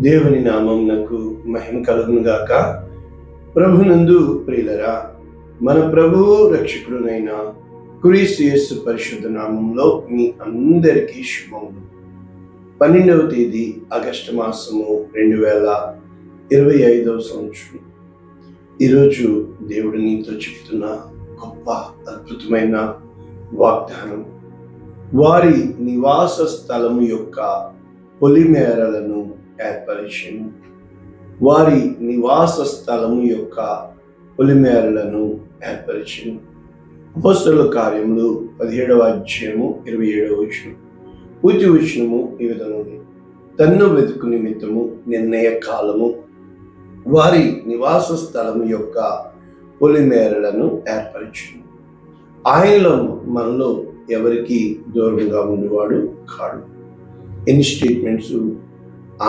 దేవుని నామమునకు మహిమ కలుగును గాక. ప్రభునందు ప్రియులరా, మన ప్రభువు రక్షకుడునైన క్రీస్తు యేసు పరిశుద్ధ నామంలో మీ అందరికీ శుభములు. 12వ తేదీ ఆగస్టు మాసము 2025వ సంవత్సరం. ఈరోజు దేవుడు నీతో చెప్తున్న గొప్ప అద్భుతమైన వాగ్దానం, వారి నివాస స్థలము యొక్క పొలిమేరలను ఏర్పరిచెను. వారి నివాస స్థలము యొక్క పొలిమేరలను ఏర్పరిచెను. అపోస్తలుల కార్యములు 17వ అధ్యాయము 27వ వచనం. పూర్తి వచనము ఈ విధంగా ఉంది: తన్ను వెతుకు నిమిత్తము నిర్ణయ కాలము వారి నివాస స్థలము యొక్క పొలిమేరలను ఏర్పరిచెను. ఆయనలో మనలో ఎవరికి దూరంగా ఉండేవాడు కాడు. ఎన్ని స్టేట్మెంట్స్!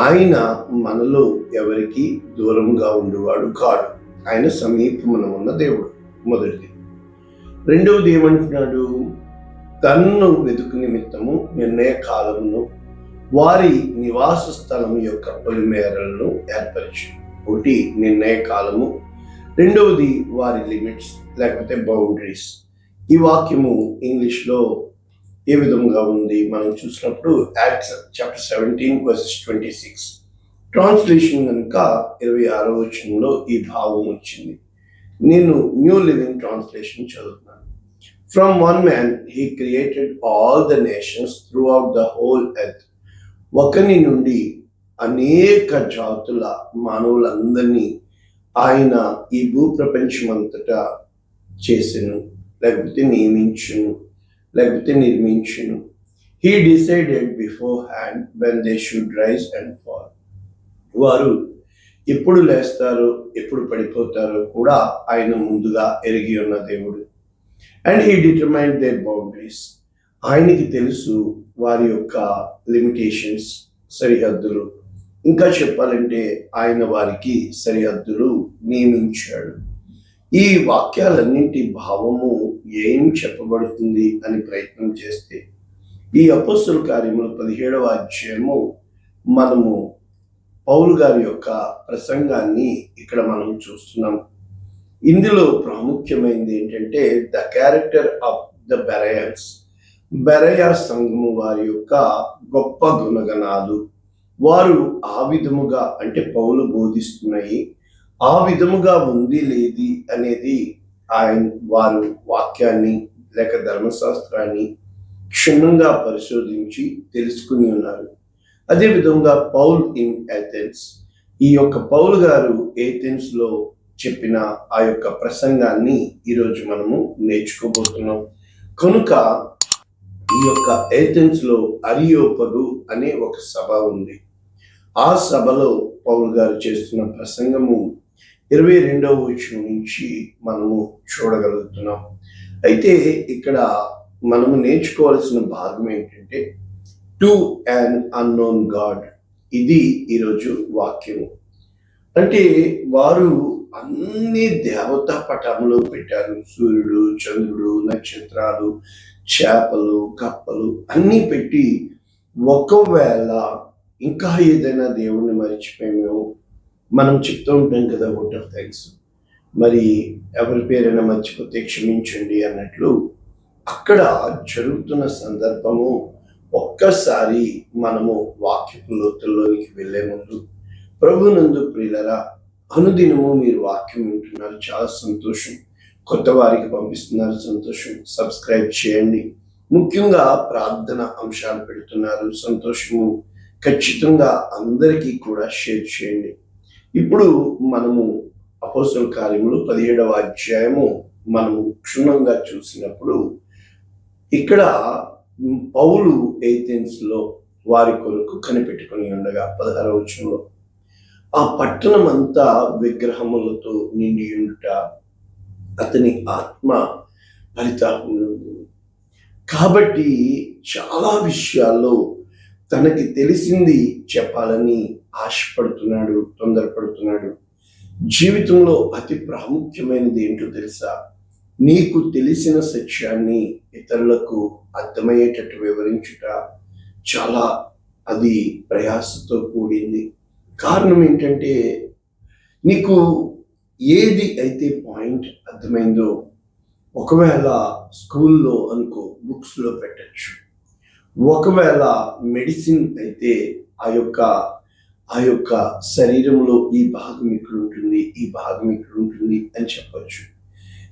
ఆయన మనలో ఎవరికి దూరంగా ఉండేవాడు కాడు. ఆయన సమీపమున ఉన్న దేవుడు. మొదటిది. రెండవది ఏమంటున్నాడు? తన్ను వెతుకు నిమిత్తము నిర్ణయ కాలమును వారి నివాస స్థలము యొక్క పొలిమేరలను ఏర్పరిచాడు. ఒకటి నిర్ణయ కాలము, రెండవది వారి లిమిట్స్ లేకపోతే బౌండరీస్. ఈ వాక్యము ఇంగ్లీష్లో ఏ విధంగా ఉంది మనం చూసినప్పుడు యాక్ట్స్ చాప్టర్ 17:26 ట్రాన్స్లేషన్ కనుక 26వ వచనంలో ఈ భావం వచ్చింది. నేను న్యూ లివింగ్ ట్రాన్స్లేషన్ చదువుతున్నాను. From one man he created all the nations through out the whole earth. ఒకని నుండి అనేక జాతుల మానవులందరినీ ఆయన ఈ భూప్రపంచమంతటా చేసెను, లేకపోతే నియమించును, లేకపోతే నిర్మించును. He decided beforehand when they should rise and fall. వారు ఎప్పుడు లేస్తారో ఎప్పుడు పడిపోతారో కూడా ఆయన ముందుగా ఎరిగి ఉన్న దేవుడు. And he determined their boundaries. ఆయనకి తెలుసు వారి యొక్క లిమిటేషన్స్, సరిహద్దులు. ఇంకా చెప్పాలంటే ఆయన వారికి సరిహద్దులు నియమించాడు. ఈ వాక్యాలన్నింటి భావము ఏం చెప్పబడుతుంది అని ప్రయత్నం చేస్తే, ఈ అపోస్తలుల కార్యములు 17వ అధ్యాయము మనము పౌలు గారి యొక్క ప్రసంగాన్ని ఇక్కడ మనం చూస్తున్నాం. ఇందులో ప్రాముఖ్యమైనది ఏంటంటే the character of the Bereans. Berea సంఘము వారి యొక్క గొప్ప గుణగణాలు. వారు ఆ విధముగా అంటే పౌలు బోధిస్తున్నాయి ఆ విధముగా ఉంది లేది అనేది వారు వాక్యాన్ని లేక ధర్మశాస్త్రాన్ని క్షుణ్ణంగా పరిశోధించి తెలుసుకుని ఉన్నారు. అదేవిధంగా పౌల్ ఇన్ ఏథెన్స్, ఈ యొక్క పౌలు గారు ఏథెన్స్లో చెప్పిన ఆ యొక్క ప్రసంగాన్ని ఈరోజు మనము నేర్చుకోబోతున్నాం. కనుక ఈ యొక్క ఏథెన్స్లో అరియోపగు అనే ఒక సభ ఉంది. ఆ సభలో పౌలు గారు చేస్తున్న ప్రసంగము 22వ వచనం నుంచి మనము చూడగలుగుతున్నాం. అయితే ఇక్కడ మనము నేర్చుకోవాల్సిన భాగం ఏంటంటే టు అన్ అన్నోన్ గాడ్. ఇది ఈరోజు వాక్యము. అంటే వారు అన్ని దేవతా పటంలో పెట్టారు. సూర్యుడు, చంద్రుడు, నక్షత్రాలు, చేపలు, కప్పలు అన్నీ పెట్టి ఒకవేళ ఇంకా ఏదైనా దేవుణ్ణి మర్చిపోయామేమో. మనం చెప్తూ ఉంటాం కదా, అవుట్ ఆఫ్ థ్యాంక్స్. మరి ఎవరి పేరైనా మర్చిపోతే క్షమించండి అన్నట్లు అక్కడ జరుగుతున్న సందర్భము ఒక్కసారి మనము వాక్యపు లోతుల్లోనికి వెళ్లే ముందు, ప్రభునందు ప్రియులరా, అనుదినము మీరు వాక్యం వింటున్నారు, చాలా సంతోషం. కొత్త వారికి పంపిస్తున్నారు, సంతోషం. సబ్స్క్రైబ్ చేయండి. ముఖ్యంగా ప్రార్థన అంశాలు పెడుతున్నారు, సంతోషము. ఖచ్చితంగా అందరికీ కూడా షేర్ చేయండి. ఇప్పుడు మనము అపోస్తలుల కార్యములు 17వ అధ్యాయము మనము క్షుణ్ణంగా చూసినప్పుడు ఇక్కడ పౌలు ఏథెన్స్లో వారి కొరకు కనిపెట్టుకుని ఉండగా 16వ వచనంలో ఆ పట్టణం అంతా విగ్రహములతో నిండి ఉండుట అతని ఆత్మ పరితాపంలో ఉంది. కాబట్టి చాలా విషయాల్లో తనకి తెలిసింది చెప్పాలని ఆశపడుతున్నాడు, తొందరపడుతున్నాడు. జీవితంలో అతి ప్రాముఖ్యమైనది ఏంటో తెలుసా? నీకు తెలిసిన సత్యాన్ని ఇతరులకు అర్థమయ్యేటట్టు వివరించుట చాలా అది ప్రయాసతో కూడింది. కారణం ఏంటంటే నీకు ఏది అయితే పాయింట్ అర్థమైందో, ఒకవేళ స్కూల్లో అనుకో బుక్స్లో పెట్టచ్చు, ఒకవేళ మెడిసిన్ అయితే ఆ యొక్క ఆ యొక్క శరీరంలో ఈ భాగం ఇక్కడ ఉంటుంది, ఈ భాగం ఇక్కడ ఉంటుంది అని చెప్పచ్చు.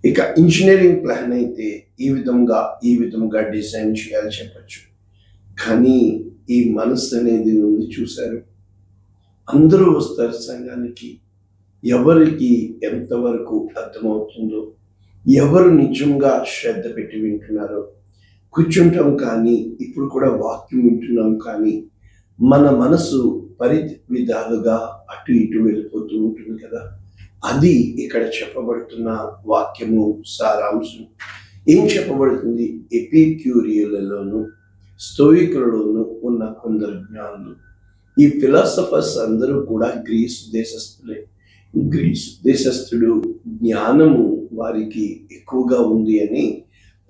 ఇక ఇంజనీరింగ్ ప్లాన్ అయితే ఈ విధంగా డిజైన్ చేయాలి చెప్పచ్చు. కానీ ఈ మనస్సు అనేది ఉంది చూశారు, అందరూ వస్తారు సంఘానికి, ఎవరికి ఎంతవరకు అర్థమవుతుందో, ఎవరు నిజంగా శ్రద్ధ పెట్టి వింటున్నారో కూర్చుంటాం. కానీ ఇప్పుడు కూడా వాక్యం వింటున్నాం, కానీ మన మనసు విధాలుగా అటు ఇటు వెళ్ళిపోతూ ఉంటుంది కదా. అది ఇక్కడ చెప్పబడుతున్న వాక్యము సారాంశం. ఏం చెప్పబడుతుంది? ఎపిక్యూరియలలోను స్తోయికులలోను ఉన్న కొందరు జ్ఞానులు, ఈ ఫిలాసఫర్స్ అందరూ కూడా గ్రీసు దేశస్థులే. గ్రీసు దేశస్థుడు జ్ఞానము వారికి ఎక్కువగా ఉంది అని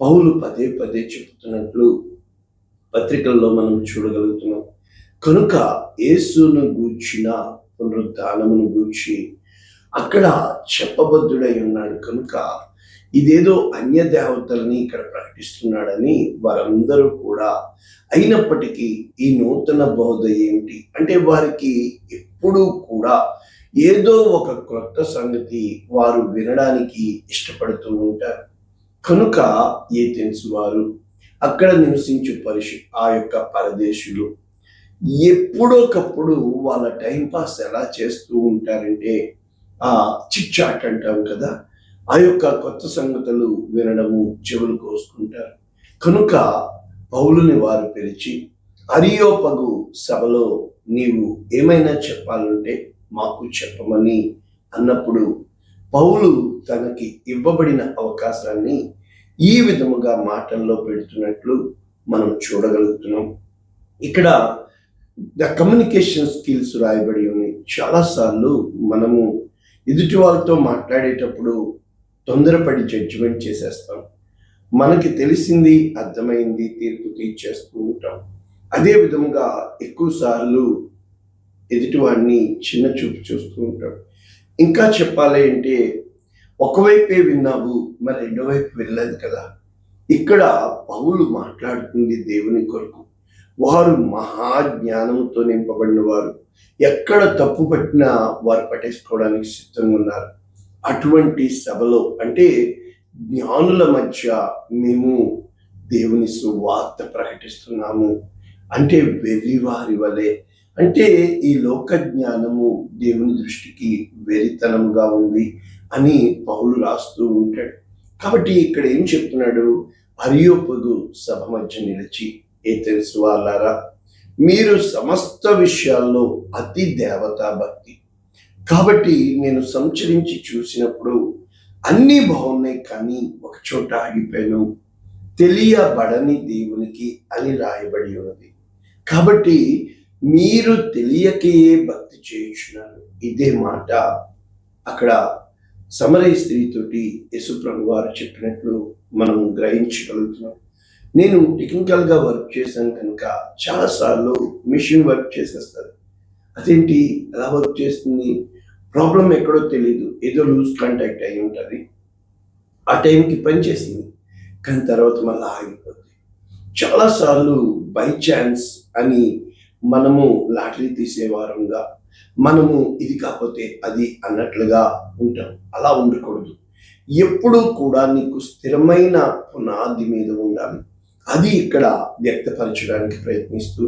పౌలు పదే పదే చెబుతున్నట్లు పత్రికల్లో మనం చూడగలుగుతున్నాం. కనుక యేసును గూర్చిన పునరుద్ధానమును గూర్చి అక్కడ చెప్పబద్ధుడై ఉన్నాడు. కనుక ఇదేదో అన్య దేవతలని ఇక్కడ ప్రకటిస్తున్నాడని వారందరూ కూడా, అయినప్పటికీ ఈ నూతన బోధ ఏమిటి అంటే వారికి ఎప్పుడూ కూడా ఏదో ఒక క్రొత్త సంగతి వారు వినడానికి ఇష్టపడుతూ ఉంటారు. కనుక ఏథెన్స్ వారు, అక్కడ నివసించు ఆ యొక్క పరదేశులు ఎప్పుడోకప్పుడు వాళ్ళ టైంపాస్ ఎలా చేస్తూ ఉంటారంటే ఆ చిట్ చాట్ అంటాం కదా, ఆ యొక్క కొత్త సంగతులు వినడము, చెవులు కోసుకుంటారు. కనుక పౌలుని వారు పిలిచి, అరియోపగు సభలో నీవు ఏమైనా చెప్పాలంటే మాకు చెప్పమని అన్నప్పుడు పౌలు తనకి ఇవ్వబడిన అవకాశాన్ని ఈ విధముగా మాటల్లో పెడుతున్నట్లు మనం చూడగలుగుతున్నాం. ఇక్కడ ద కమ్యూనికేషన్ స్కిల్స్ రాయబడి ఉన్నాయి. చాలాసార్లు మనము ఎదుటి వాళ్ళతో మాట్లాడేటప్పుడు తొందరపడి జడ్జిమెంట్ చేసేస్తాం. మనకి తెలిసింది, అర్థమైంది తీర్పు తీర్చేస్తూ ఉంటాం. అదే విధంగా ఎక్కువ సార్లు ఎదుటివాడిని చిన్న చూపు చూస్తూ ఉంటాం. ఇంకా చెప్పాలి అంటే ఒకవైపే విన్నావు, మరి రెండో వైపు వెళ్ళలేదు కదా. ఇక్కడ పౌలు మాట్లాడుతుంది దేవుని కొరకు. వారు మహాజ్ఞానంతో నింపబడిన వారు, ఎక్కడ తప్పు పట్టినా వారు పట్టేసుకోవడానికి సిద్ధంగా ఉన్నారు. అటువంటి సభలో అంటే జ్ఞానుల మధ్య మేము దేవుని సువార్త ప్రకటిస్తున్నాము అంటే వెర్రివారి వలె, అంటే ఈ లోక జ్ఞానము దేవుని దృష్టికి వెరితనంగా ఉంది అని పౌలు రాస్తూ ఉంటాడు. కాబట్టి ఇక్కడ ఏం చెప్తున్నాడు? అరియోపగు సభ మధ్య నిలిచి, ఏథెన్స్ వాళ్ళారా, మీరు సమస్త విషయాల్లో అతి దేవతా భక్తి. కాబట్టి నేను సంచరించి చూసినప్పుడు అన్నీ బాగున్నాయి, కానీ ఒక చోట ఆగిపోయాను, తెలియబడని దేవునికి అని రాయబడి ఉన్నది. కాబట్టి మీరు తెలియకే భక్తి చేయించున్నారు. ఇదే మాట అక్కడ సమరయ స్త్రీతోటి యేసుప్రభు వారు చెప్పినట్లు మనం గ్రహించగలుగుతున్నాం. నేను టెక్నికల్గా వర్క్ చేశాను కనుక చాలాసార్లు మిషన్ వర్క్ చేసేస్తారు. అదేంటి ఎలా వర్క్ చేస్తుంది, ప్రాబ్లం ఎక్కడో తెలియదు, ఏదో లూజ్ కాంటాక్ట్ అయి ఉంటుంది, ఆ టైంకి పని చేసింది, కానీ తర్వాత మళ్ళీ ఆగిపోతుంది. చాలాసార్లు బై ఛాన్స్ అని మనము లాటరీ తీసేవారంగా మనము ఇది కాకపోతే అది అన్నట్లుగా ఉంటాం. అలా ఉండకూడదు. ఎప్పుడూ కూడా నీకు స్థిరమైన పునాది మీద ఉండాలి. అది ఇక్కడ వ్యక్తపరచడానికి ప్రయత్నిస్తూ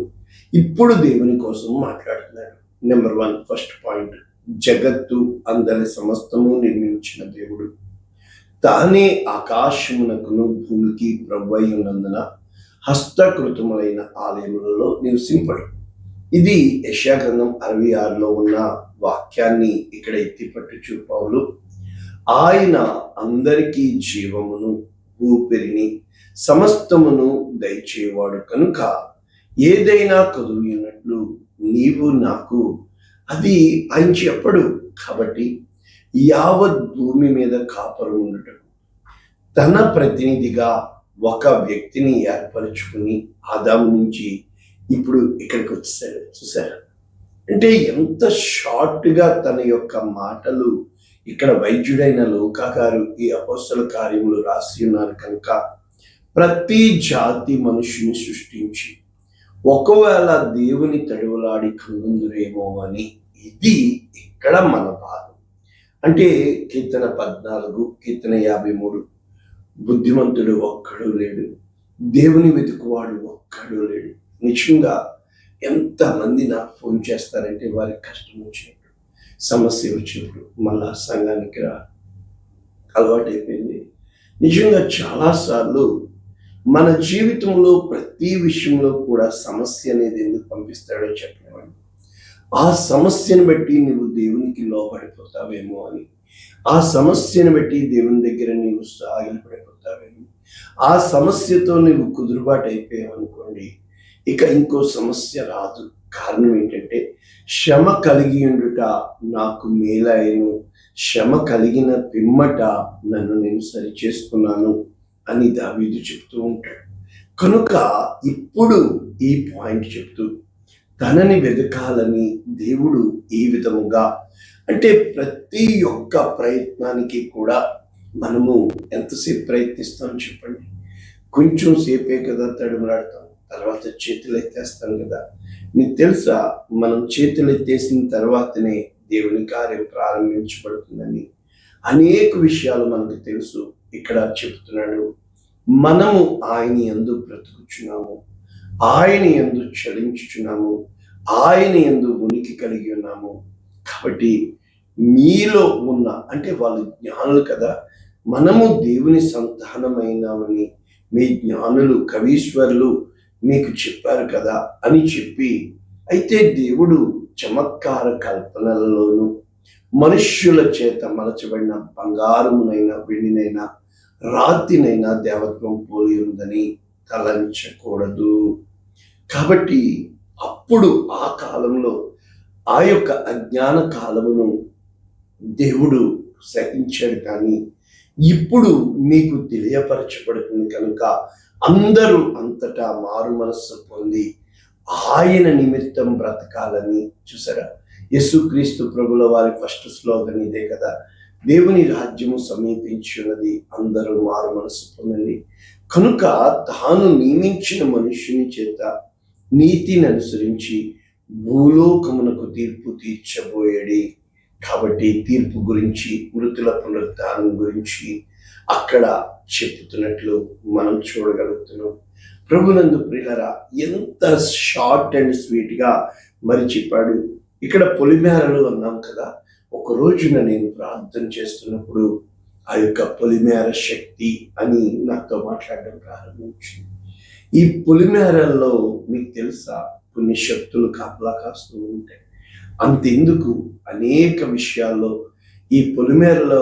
ఇప్పుడు దేవుని కోసం మాట్లాడుతున్నాడు. నెంబర్ 1 ఫస్ట్ పాయింట్, జగత్తు అందరి సమస్తము నిర్మించిన దేవుడు, తానే ఆకాశమునకును భూమికి ప్రభువై ఉన్నందున హస్తకృతములైన ఆలయములలో నివసింపడు. ఇది యెషయా గ్రంథం 66లో ఉన్న వాక్యాన్ని ఇక్కడ ఎత్తిపట్టుచు పౌలు, ఆయన అందరికీ జీవమును ఊపిరిని సమస్తమును దయచేవాడు కనుక ఏదైనా కదులున్నట్లు నీవు నాకు అది ఆయన చెప్పడు. కాబట్టి యావత్ భూమి మీద కాపరు ఉండటం, తన ప్రతినిధిగా ఒక వ్యక్తిని ఏర్పరచుకుని ఆదాము నుంచి ఇప్పుడు ఇక్కడికి వచ్చేసాడు. చూసారా? అంటే ఎంత షార్ట్గా తన యొక్క మాటలు ఇక్కడ వైద్యుడైన లూకా గారు ఈ అపోస్తల కార్యములు రాసి ఉన్నారు కనుక ప్రతి జాతి మనుషుని సృష్టించి ఒకవేళ దేవుని తడువులాడి కనుగొందురేమో అని ఇది ఇక్కడ మన బాధ. అంటే కీర్తన 14, కీర్తన 53, బుద్ధిమంతుడు ఒక్కడు లేడు, దేవుని వెతుకువాడు ఒక్కడు లేడు. నిజంగా ఎంతమంది నాకు ఫోన్ చేస్తారంటే వారికి కష్టం వచ్చినప్పుడు, సమస్య వచ్చినప్పుడు మళ్ళా సంఘానికి రా అలవాటైపోయింది. నిజంగా చాలాసార్లు మన జీవితంలో ప్రతి విషయంలో కూడా సమస్య అనేది ఎందుకు పంపిస్తాడో చెప్పలేమండి. ఆ సమస్యను బట్టి నువ్వు దేవునికి లోపడిపోతావేమో అని, ఆ సమస్యను బట్టి దేవుని దగ్గర నీవు సాగిలపడిపోతావేమో, ఆ సమస్యతో నువ్వు కుదురుబాటు అయిపోయావనుకోండి, ఇక ఇంకో సమస్య రాదు. కారణం ఏంటంటే శ్రమ కలిగి ఉండుట నాకు మేలైను, శ్రమ కలిగిన పిమ్మట నన్ను నేను సరి చేసుకున్నాను అని దావీదు చెప్తూ ఉంటాడు. కనుక ఇప్పుడు ఈ పాయింట్ చెప్తూ తనని వెతకాలని దేవుడు ఈ విధముగా, అంటే ప్రతి ఒక్క ప్రయత్నానికి కూడా మనము ఎంతసేపు ప్రయత్నిస్తాం చెప్పండి? కొంచెం సేపే కదా తడుమలాడతాం, తర్వాత చేతులు ఎత్తేస్తాం కదా. నీకు తెలుసా, మనం చేతులు ఎత్తేసిన తర్వాతనే దేవుని కార్యం ప్రారంభించబడుతుందని అనేక విషయాలు మనకు తెలుసు. ఇక్కడ చెప్తున్నాడు, మనము ఆయన యందు బ్రతుకుచున్నాము, ఆయన యందు చలించుచున్నాము, ఆయన యందు ఉనికి కలిగి ఉన్నాము. కాబట్టి మీలో ఉన్న, అంటే వాళ్ళు జ్ఞానులు కదా, మనము దేవుని సంతానమైనామని మీ జ్ఞానులు కవీశ్వరులు మీకు చెప్పారు కదా అని చెప్పి, అయితే దేవుడు చమత్కార కల్పనలలోను మనుష్యుల చేత మలచబడిన బంగారమునైనా వెండినైనా రాతినైనా దేవత్వం పోలి ఉందని తలంచకూడదు. కాబట్టి అప్పుడు ఆ కాలంలో ఆ యొక్క అజ్ఞాన కాలమును దేవుడు సహించాడు, కానీ ఇప్పుడు మీకు తెలియపరచబడుతుంది కనుక అందరూ అంతటా మారు మనస్సు పొంది ఆయన నిమిత్తం బ్రతకాలని. చూసారా, యేసుక్రీస్తు ప్రభుల వారి ఫస్ట్ స్లోగన్ ఇదే కదా, దేవుని రాజ్యము సమీపించి ఉన్నది, అందరూ మారు మనసు పొందండి. కనుక తాను నియమించిన మనుష్యుని చేత నీతిని అనుసరించి భూలోకమునకు తీర్పు తీర్చబోయేడి. కాబట్టి తీర్పు గురించి, మృతుల పునరుద్ధానం గురించి అక్కడ చెప్తున్నట్లు మనం చూడగలుగుతున్నాం. ప్రభునందు ప్రియులారా, ఎంత షార్ట్ అండ్ స్వీట్గా మరి చెప్పాడు. ఇక్కడ పొలిమేరలు అన్నాం కదా, ఒక రోజున నేను ప్రార్థన చేస్తున్నప్పుడు ఆ యొక్క పొలిమేర శక్తి అని నాతో మాట్లాడడం ప్రారంభించింది. ఈ పొలిమేరల్లో మీకు తెలుసా, కొన్ని శక్తులు కాపలా కాస్తూ ఉంటాయి. అంతెందుకు, అనేక విషయాల్లో ఈ పొలిమేరలో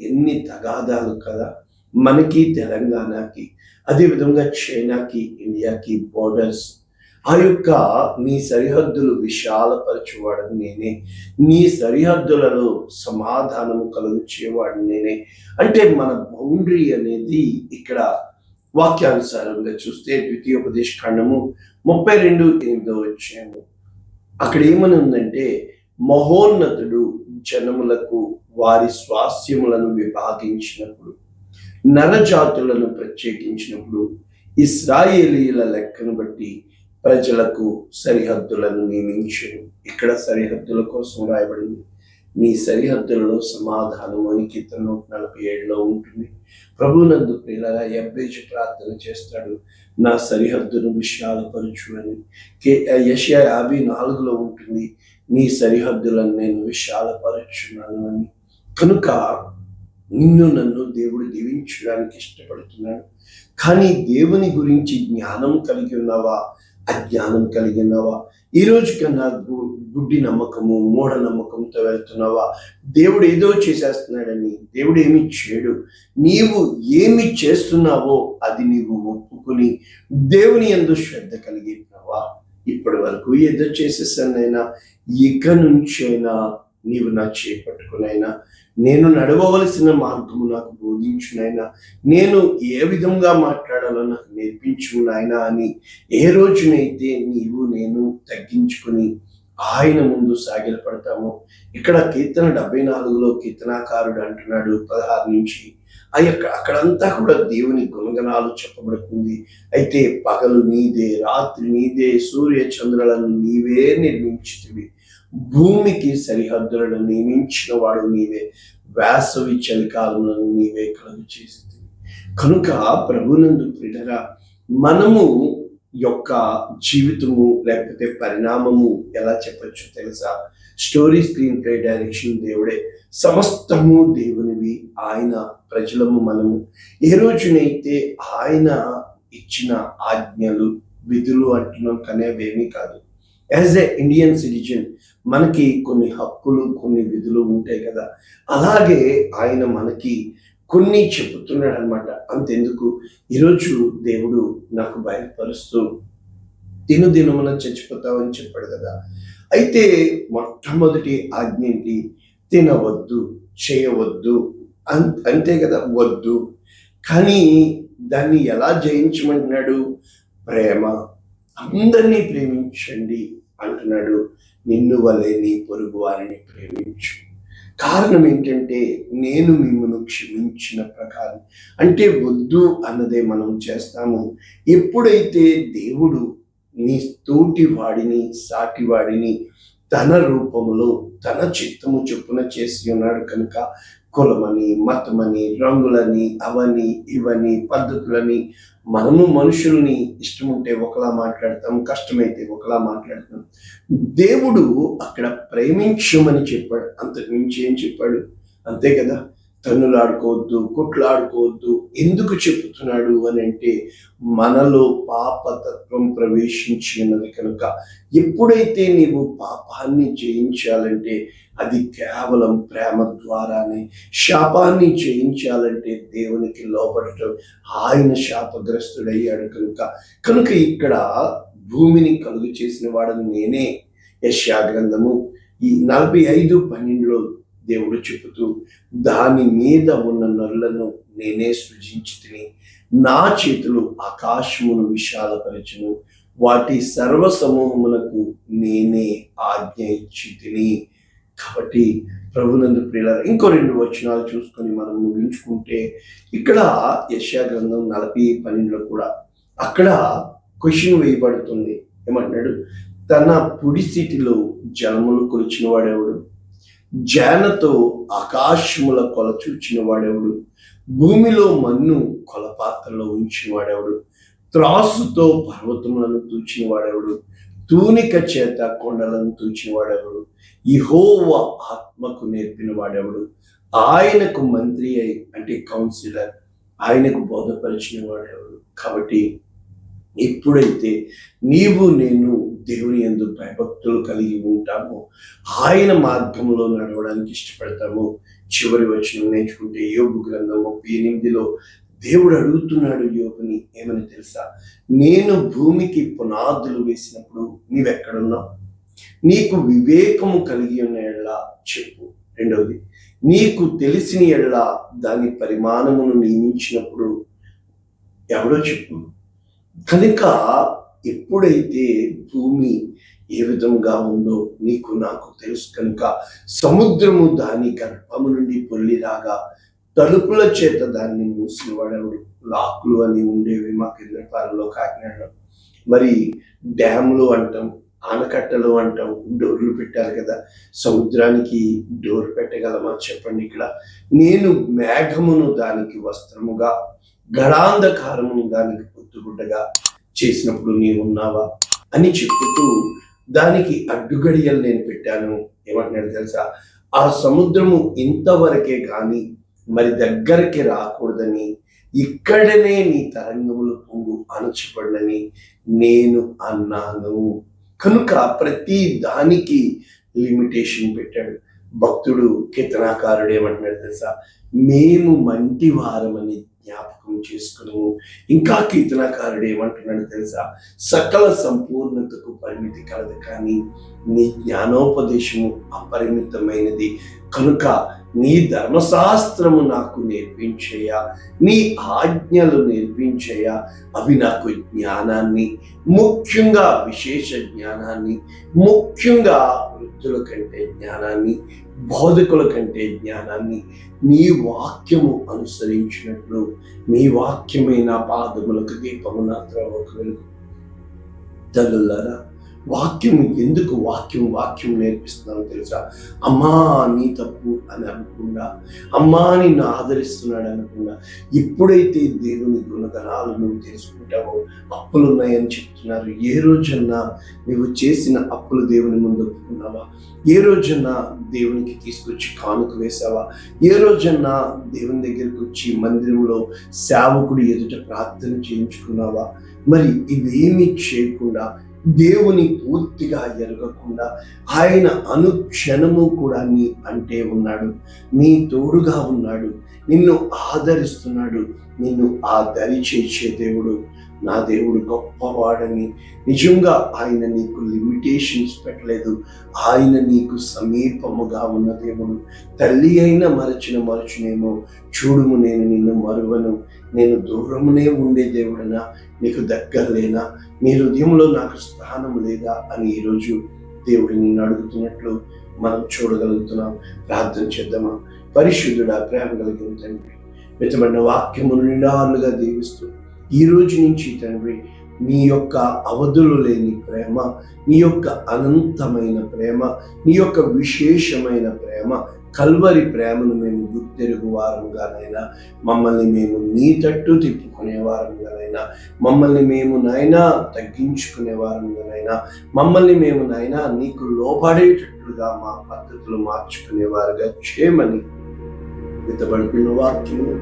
ఎన్ని తగాదాలు కదా, మనకి తెలంగాణకి, అదేవిధంగా చైనాకి ఇండియాకి బోర్డర్స్. ఆ యొక్క నీ సరిహద్దులు విశాలపరచువాడు నేనే, నీ సరిహద్దులలో సమాధానము కలుగుచేవాడు నేనే. అంటే మన బౌండరీ అనేది ఇక్కడ వాక్యానుసారంగా చూస్తే ద్వితీయోపదేశ ఖండము 32:8 అక్కడ ఏమని ఉందంటే, మహోన్నతుడు జనములకు వారి స్వాస్థ్యములను విభాగించినప్పుడు, నరజాతులను ప్రత్యేకించినప్పుడు ఇశ్రాయేలీయుల లెక్కను బట్టి ప్రజలకు సరిహద్దులను నియమించను. ఇక్కడ సరిహద్దుల కోసం రాయబడింది. నీ సరిహద్దులలో సమాధానం అని కీర్తన 147లో ఉంటుంది. ప్రభునందు ప్రియులారా, యెహోవా ప్రార్థన చేస్తాడు, నా సరిహద్దును విశాలపరచు అని. యెషయా 54లో ఉంటుంది, నీ సరిహద్దులను నేను విశాలపరచున్నాను అని. కనుక నిన్ను నన్ను దేవుడు దీవించడానికి ఇష్టపడుతున్నాడు. కానీ దేవుని గురించి జ్ఞానం కలిగి ఉన్నావా, అజ్ఞానం కలిగి ఉన్నావా? ఈ రోజు కన్నా గుడ్డి నమ్మకము, మూఢ నమ్మకంతో వెళ్తున్నావా? దేవుడు ఏదో చేసేస్తున్నాడని. దేవుడు ఏమి చేయడు. నీవు ఏమి చేస్తున్నావో అది నీవు ఒప్పుకొని దేవుని యందు శ్రద్ధ కలిగి ఉన్నావా? ఇప్పటి వరకు ఏదో చేసేసానైనా, ఇక నుంచైనా నీవు నా చేపట్టుకునైనా, నేను నడవవలసిన మార్గము నాకు బోధించునైనా, నేను ఏ విధంగా మాట్లాడాలో నాకు నేర్పించు నాయనా అని ఏ రోజునైతే నీవు నేను తగ్గించుకొని ఆయన ముందు సాగిలపడతాము. ఇక్కడ కీర్తన 74లో కీర్తనాకారుడు అంటున్నాడు 16 నుంచి అక్కడంతా కూడా దేవుని గుణగణాలు చెప్పబడుతుంది. అయితే పగలు నీదే, రాత్రి నీదే, సూర్య చంద్రులను నీవే నిర్మించితివి, భూమికి సరిహద్దులను నియమించిన వాడు నీవే, వేసవి చలికాలములను నీవే కలుగు చేసితివి. కనుక ప్రభునందు ప్రియులారా, మనము యొక్క జీవితము లేకపోతే పరిణామము ఎలా చెప్పచ్చు తెలుసా? స్టోరీ, స్క్రీన్ ప్లే, డైరెక్షన్ దేవుడే, సమస్తము దేవునివి, ఆయన ప్రజలము మనము. ఏ రోజునైతే ఆయన ఇచ్చిన ఆజ్ఞలు, విధులు అంటున్నాం కానీ అవేమీ కాదు. యాజ్ ఎ ఇండియన్ సిటిజన్ మనకి కొన్ని హక్కులు, కొన్ని విధులు ఉంటాయి కదా, అలాగే ఆయన మనకి కొన్ని చెబుతున్నాడు అనమాట. అంతెందుకు, ఈరోజు దేవుడు నాకు బయలుపరుస్తూ దినమున చచ్చిపోతావని చెప్పాడు కదా. అయితే మొట్టమొదటి ఆజ్ఞ ఏంటి? తినవద్దు, చేయవద్దు, అంతే కదా, వద్దు. కానీ దాన్ని ఎలా జయించమంటున్నాడు? ప్రేమ, అందరినీ ప్రేమించండి అంటున్నాడు. నిన్ను వలె నీ పొరుగు వారిని ప్రేమించు. కారణం ఏంటంటే నేను మిమ్మల్ని క్షమించిన ప్రకారం. అంటే వద్దు అన్నదే మనం చేస్తాము. ఎప్పుడైతే దేవుడు నీ తోటి వాడిని, సాటి వాడిని తన రూపంలో తన చిత్తము చొప్పున చేసి ఉన్నాడు కనుక కులమని, మతమని, రంగులని, అవని ఇవని, పద్ధతులని, మనము మనుషుల్ని ఇష్టం ఉంటే ఒకలా మాట్లాడతాం, కష్టమైతే ఒకలా మాట్లాడతాం. దేవుడు అక్కడ ప్రేమించమని చెప్పాడు, అంతకు మించి ఏం చెప్పాడు? అంతే కదా. తన్నులాడుకోవద్దు, కొట్లాడుకోవద్దు. ఎందుకు చెబుతున్నాడు అని అంటే మనలో పాపతత్వం ప్రవేశించి ఉన్నది కనుక. ఎప్పుడైతే నీవు పాపాన్ని జయించాలంటే అది కేవలం ప్రేమ ద్వారానే. శాపాన్ని జయించాలంటే దేవునికి లోబడటం. ఆయన శాపగ్రస్తుడయ్యాడు కనుక ఇక్కడ భూమిని కలుగు చేసిన వాడని నేనే. యెషయా గ్రంథము ఈ 45:12లో దేవుడు చెబుతూ, దాని మీద ఉన్న నరులను నేనే సృజించితిని, నా చేతులు ఆకాశమును విశాలపరచును, వాటి సర్వ సమూహమునకు నేనే ఆజ్ఞ ఇచ్చితిని. కాబట్టి ప్రభునందు ప్రియులారా, ఇంకో 2 వచనాలు చూసుకొని మనం ముగించుకుంటే, ఇక్కడ యెషయా గ్రంథం 40:12లో కూడా అక్కడ క్వశ్చన్ వేయబడుతుంది. ఏమంటున్నాడు? తన పుడిసిటిలో జలములు కొలిచిన వాడెవడు? జానతో ఆకాశముల కొల చూచిన వాడెవడు? భూమిలో మన్ను కొలపాత్రలో ఉంచిన వాడెవడు? త్రాసుతో పర్వతములను తూచిన వాడెవడు? తూనిక చేత కొండలను తూచిన వాడెవడు? యెహోవా ఆత్మకు నేర్పిన వాడెవడు? ఆయనకు మంత్రి అయి, అంటే కౌన్సిలర్, ఆయనకు బోధపరిచిన వాడెవడు? కాబట్టి ఎప్పుడైతే నీవు నేను దేవుని యందు భయభక్తులు కలిగి ఉంటామో, ఆయన మార్గంలో నడవడానికి ఇష్టపడతాము. చివరి వచనం నేర్చుకుంటే యోబు గ్రంథం 38లో దేవుడు అడుగుతున్నాడు యోబుని, ఏమని తెలుసా? నేను భూమికి పునాదులు వేసినప్పుడు నీవెక్కడున్నావు? నీకు వివేకము కలిగి ఉన్న ఎడలా చెప్పు. రెండవది, నీకు తెలిసిన ఎడలా దాని పరిమాణమును నియమించినప్పుడు ఎవడో చెప్పు. కనుక ఎప్పుడైతే భూమి ఏ విధంగా ఉందో నీకు నాకు తెలుసు కనుక, సముద్రము దాని గర్భము నుండి పొల్లిరాగా తలుపుల చేత దాన్ని మూసిన వాడెవడు? లాక్లు అని ఉండేవి మా కిందపాలలో, కాకినాడలో. మరి డ్యాములు అంటాం, ఆనకట్టలు అంటాం, డోర్లు పెట్టారు కదా. సముద్రానికి డోర్ పెట్టగలమా చెప్పండి? ఇక్కడ నేను మేఘమును దానికి వస్త్రముగా, గడాంధకారమును దానికి పొత్తుగుడ్డగా చేసినప్పుడు నీవు ఉన్నావా అని చెప్పుతూ దానికి అడ్డుగడియలు నేను పెట్టాను. ఏమంటున్నాడు తెలుసా? ఆ సముద్రము ఇంతవరకే కానీ మరి దగ్గరికి రాకూడదని, ఇక్కడనే నీ తరంగములు పొంగు అణచిపడని నేను అన్నాను. కనుక ప్రతి దానికి లిమిటేషన్ పెట్టాడు. భక్తుడు, కీర్తనాకారుడు ఏమంటున్నాడు తెలుసా? మేము మంటి వారమని జ్ఞాపకం చేసుకును. ఇంకా కీర్తనాకారుడు ఏమంటున్నాడు తెలుసా? సకల సంపూర్ణతకు పరిమితి కలదు, కానీ నీ జ్ఞానోపదేశము అపరిమితమైనది. కనుక నీ ధర్మశాస్త్రము నాకు నేర్పించయ్యా, నీ ఆజ్ఞలు నేర్పించయ్యా. అవి నాకు జ్ఞానాన్ని, ముఖ్యంగా విశేష జ్ఞానాన్ని, ముఖ్యంగా వృద్ధుల కంటే జ్ఞానాన్ని, బోధకుల కంటే జ్ఞానాన్ని, నీ వాక్యము అనుసరించినట్లు, నీ వాక్యమే నా పాదములకు దీపము, నా త్రోవకు వెలుగు. తల్లులారా, వాక్యం ఎందుకు వాక్యం నేర్పిస్తున్నాను తెలుసా? అమ్మా నీ తప్పు అని అనకుండా, అమ్మా నిన్ను ఆదరిస్తున్నాడు అనకుండా, ఎప్పుడైతే దేవుని గుణగణాలు నువ్వు తెలుసుకుంటావో, అప్పులు ఉన్నాయని చెప్తున్నారు. ఏ రోజన్నా నువ్వు చేసిన అప్పులు దేవుని ముందు ఒప్పుకున్నావా? ఏ రోజన్నా దేవునికి తీసుకొచ్చి కానుక వేసావా? ఏ రోజన్నా దేవుని దగ్గరికి వచ్చి మందిరంలో సేవకుడు ఎదుట ప్రార్థన చేయించుకున్నావా? మరి ఇవేమీ చేయకుండా, దేవుని పూర్తిగా ఎరగకుండా, ఆయన అనుక్షణము కూడా నీ అంటే ఉన్నాడు, నీ తోడుగా ఉన్నాడు, నిన్ను ఆదరిస్తున్నాడు, నిన్ను ఆదరి చేసే దేవుడు. నా దేవుడు గొప్పవాడని, నిజంగా ఆయన నీకు లిమిటేషన్స్ పెట్టలేదు. ఆయన నీకు సమీపముగా ఉన్న దేవుడు. తల్లి అయినా మరచునేమో, చూడుము నేను నిన్ను మరువను, నేను దూరమునే ఉండే దేవుడనా, నీకు దగ్గరలేనా, నీ హృదయంలో నాకు స్థానం లేదా అని ఈరోజు దేవుడు నిన్ను అడుగుతున్నట్లు మనం చూడగలుగుతున్నాం. ప్రార్థన చేద్దామా? పరిశుద్ధుడా, ప్రేమ కలిగిన తండ్రి, మితమైన వాక్యమును నిండాలుగా దీవిస్తూ ఈ రోజు నుంచి తండ్రి, నీ యొక్క అవధులు లేని ప్రేమ, నీ యొక్క అనంతమైన ప్రేమ, నీ యొక్క విశేషమైన ప్రేమ, కల్వరి ప్రేమను మేము గుర్తెరుగు వారంగానైనా, మమ్మల్ని మేము నీ తట్టు తిప్పుకునే వారంగానైనా, మమ్మల్ని మేము నాయనా తగ్గించుకునే వారంగానైనా, మమ్మల్ని మేము నాయనా నీకు లోపడేటట్లుగా మా పద్ధతులు మార్చుకునేవారుగా చేయమని విత్తబడుతున్న వాక్యము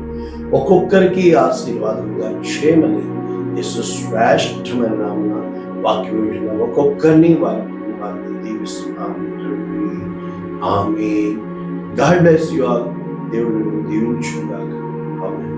ఒక్కొక్కరికి ఆశీర్వాదంగా చేయమని యేసు శ్రేష్టమైన నామమున వాక్యం వింటున్న ఒక్కొక్కరిని వారి కుటుంబాన్ని దీవిస్తున్నాము తండ్రి. Amen. God bless you all. దేవుడు దీవించుగాక. ఆమేన్.